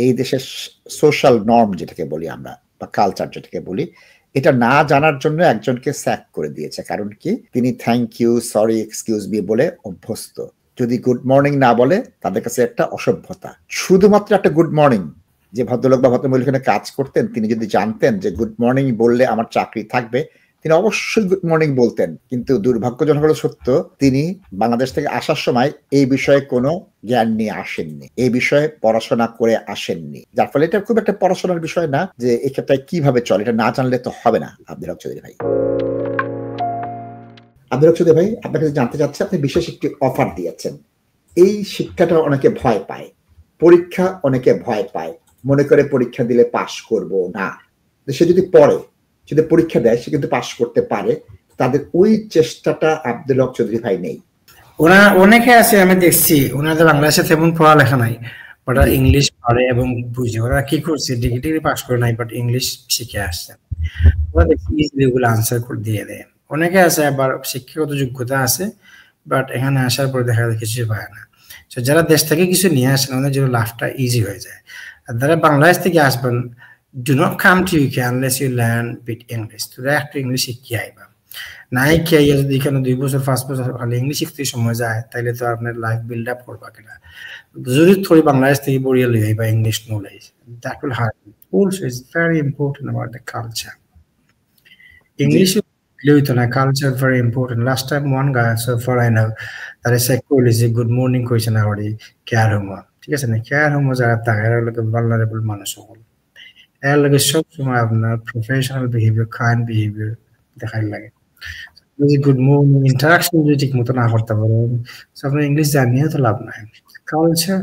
এই দেশের social norm যেটাকে বলি আমরা বা কালচার যেটাকে বলি, এটা না জানার জন্য একজনকে স্যাক করে দিয়েছে। কারণ কি? তিনি thank you, sorry, excuse me বলে অভ্যস্ত। যদি গুড মর্নিং না বলে তাদের কাছে একটা অসভ্যতা। শুধুমাত্র একটা গুড মর্নিং, যে ভদ্রলোক বা ভদ্রমহিলা এখানে কাজ করতেন তিনি যদি জানতেন যে গুড মর্নিং বললে আমার চাকরি থাকবে, তিনি অবশ্যই গুড মর্নিং বলতেন। কিন্তু দুর্ভাগ্যজনক হলো সত্য, তিনি বাংলাদেশ থেকে আসার সময় এই বিষয়ে কোনো জ্ঞান নিয়ে আসেননি, এই বিষয়ে পড়াশোনা করে আসেননি। যার ফলে এটা খুব একটা পড়াশোনার বিষয় না যে এক্ষেত্রে কিভাবে চলে, এটা না জানলে তো হবে না। আব্দুল হক চৌধুরী ভাই, আব্দুল হক চৌধুরী ভাই, আপনাকে জানতে চাচ্ছি, আপনি বিশেষ একটি অফার দিয়েছেন। এই শিক্ষাটা অনেকে ভয় পায়, পরীক্ষা অনেকে ভয় পায়, মনে করে পরীক্ষা দিলে পাশ করব না। সে যদি পড়ে, যদি পরীক্ষা দেয়, সে কিন্তু পাশ করতে পারে। তাদের ওই চেষ্টাটা আব্দুল হক চৌধুরী ভাই নেই। অনেকে আছে, আমি দেখছি ওনাদের বাংলাদেশে তেমন পড়ালেখা নাই, ওরা ইংলিশ পড়ে এবং বুঝে। ওরা কি করছে, ডিগ্রি পাস করে নাই, বাট ইংলিশ শিখে আসছে। ওরা দেখছি ইজিলি ওগুলো আনসার করে দিয়ে দেয়। অনেকে আছে আবার শিক্ষাগত যোগ্যতা আছে, বাট এখানে আসার পর দেখা যায় কিছু পায় না। তো যারা দেশ থেকে কিছু নিয়ে আসেন, ওদের জন্য লাভটা ইজি হয়ে যায়। আর যারা বাংলাদেশ থেকে আসবেন, do not come to UK unless you learn bit English. তোরা একটু ইংলিশ শিখে আইবা। নাই খেয়ে যদি এখানে 2 বছর 5 বছর খালি ইংলিশ শিখতে সময় যায়, তাহলে তো আপনার লাইফ বিল্ড আপ করবা কিনা। যদি থোড়ি বাংলাদেশ থেকে বড়িয়ে লই বা English knowledge, that will help. Also, it's very important about the culture. English লইতো না, culture very important. Last time one guy, so far I know, that is a cool is a good morning question already. Care home, ঠিক আছে না? Care home যারা থাকে এরা লোকে vulnerable মানুষ হল। এর লাগে সব সময় আপনার প্রফেশনাল বিহেভিয়ার, কাইন্ড বিহেভিয়ার দেখাই লাগে। গুড মর্নিং ইন্টারাকশন যদি ঠিক মতো না করতে পারেন, আপনার ইংলিশ জানিয়ে তো লাভ নাই। Culture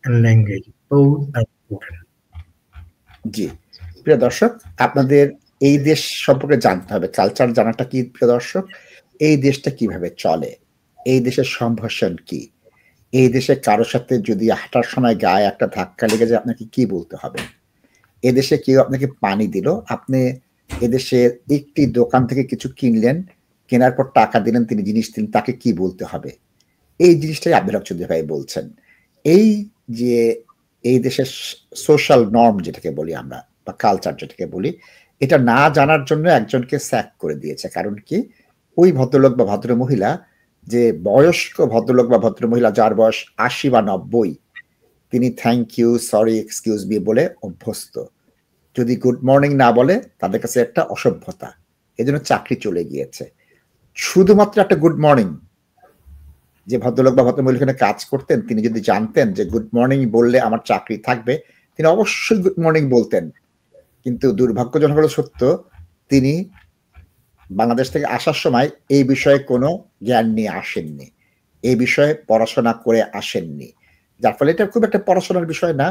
and language both are important. জি প্রিয় দর্শক, আপনাদের এই দেশ সম্পর্কে জানতে হবে। কালচার জানাটা কি প্রিয় দর্শক? এই দেশটা কিভাবে চলে, এই দেশের সম্ভাষণ কি, এই দেশে কারোর সাথে যদি হাঁটার সময় গায়ে একটা ধাক্কা লেগে যায় আপনাকে কি বলতে হবে। এদেশে কেউ আপনাকে পানি দিল, আপনি এদেশের একটি দোকান থেকে কিছু কিনলেন, কেনার পর টাকা দিলেন, তিনি জিনিস দিলেন, তাকে কি বলতে হবে। এই জিনিসটাই আব্দুল হক চৌধুরী ভাই বলছেন। এই যে এই দেশের সোশ্যাল নর্ম যেটাকে বলি আমরা বা কালচার যেটাকে বলি, এটা না জানার জন্য একজনকে স্যাক করে দিয়েছে। কারণ কি? ওই ভদ্রলোক বা ভদ্রমহিলা, যে বয়স্ক ভদ্রলোক বা ভদ্রমহিলা যার বয়স 80 বা 90, তিনি thank you, sorry, excuse me বলে অভ্যস্ত। যদি গুড মর্নিং না বলে তাদের কাছে একটা অসভ্যতা, এজন্য চাকরি চলে গিয়েছে। শুধুমাত্র একটা গুড মর্নিং, যে ভদ্রলোক বা ভদ্রমহিলা এখানে কাজ করতেন তিনি যদি জানতেন যে গুড মর্নিং বললে আমার চাকরি থাকবে, তিনি অবশ্যই গুড মর্নিং বলতেন। কিন্তু দুর্ভাগ্যজনক হলো সত্য, তিনি বাংলাদেশ থেকে আসার সময় এই বিষয়ে কোনো জ্ঞান নিয়ে আসেননি, এই বিষয়ে পড়াশোনা করে আসেননি। যার ফলে এটা খুব একটা পড়াশোনার বিষয় না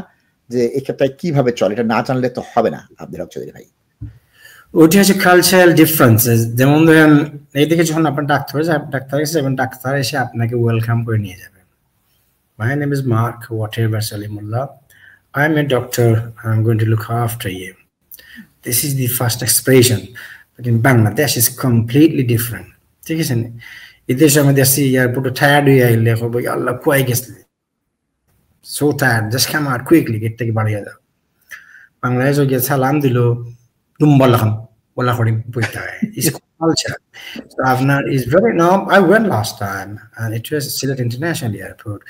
যে এক্ষেত্রে কিভাবে চলে, এটা না জানলে তো হবে না। আব্দুল হক চৌধুরী ভাই, ওটা হচ্ছে কালচারাল ডিফারেন্সেস। যেমন ধরেন এইদিকে যখন আপনার ডাক্তার যাবেন, ডাক্তার এসে আপনাকে ওয়েলকাম করে নিয়ে যাবে। My name is Mark whatever Salimullah. I'm a doctor. I'm going to look after you. This is the first expression. But in Bangladesh is completely different. ঠিক আছে না? এদেশে আমাদের আসি এয়ারপোর্টে টায়ার্ড হয়ে আইলে হবে আল্লাহ কুয়াই গেছে, so tired, just come out quickly, gate থেকে বাড়িয়ে যাও। বাংলাদেশে গিয়ে সালাম দিল, দুম্বলাম বলা করে বইতে হয়। It's culture. So Avnar is very no. I went last time and it was Sylhet International Airport.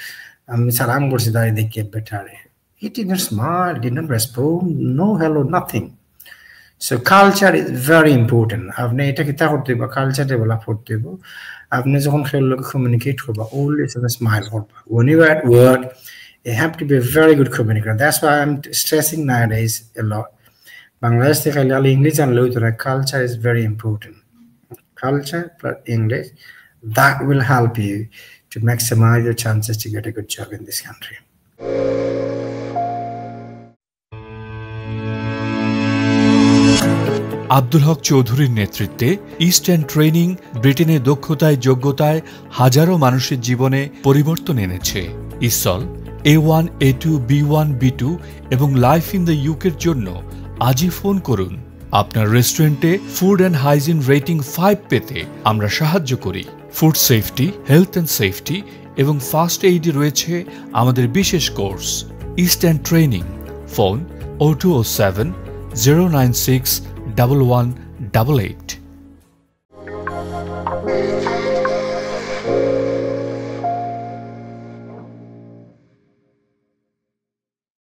আমি সালাম করছি, দাঁড়িয়ে দেখে বেটারে, he did not smile, did not respond, no hello, nothing. So culture is very important. আপনি এটা কিতা করতে হবে, কালচার ডেভেলপ করতে হবে। আপনি যখন খেলোর লোক কমিউনিকেট করবা, always smile করবা। When you are at work, you have to be a very good communicator. That's why I'm stressing nowadays a lot. Bangladesh থেকে খালি ইংলিশ জানলেও তো না, culture is very important. Culture plus English, that will help you to maximize your chances to get a good job in this country. Abdul হক চৌধুরীর নেতৃত্বে eastern training ব্রিটেনের দক্ষতায় যোগ্যতায় হাজারো মানুষের জীবনে পরিবর্তন এনেছে। Isle A1, A2, B1, B2 এবং লাইফ ইন দ্য ইউকের জন্য আজই ফোন করুন। আপনার রেস্টুরেন্টে ফুড অ্যান্ড হাইজিন রেটিং 5 পেতে আমরা সাহায্য করি। Food safety, health and safety এবং ফার্স্ট এইডে রয়েছে আমাদের বিশেষ কোর্স। Eastern training Phone 0207 096 1188.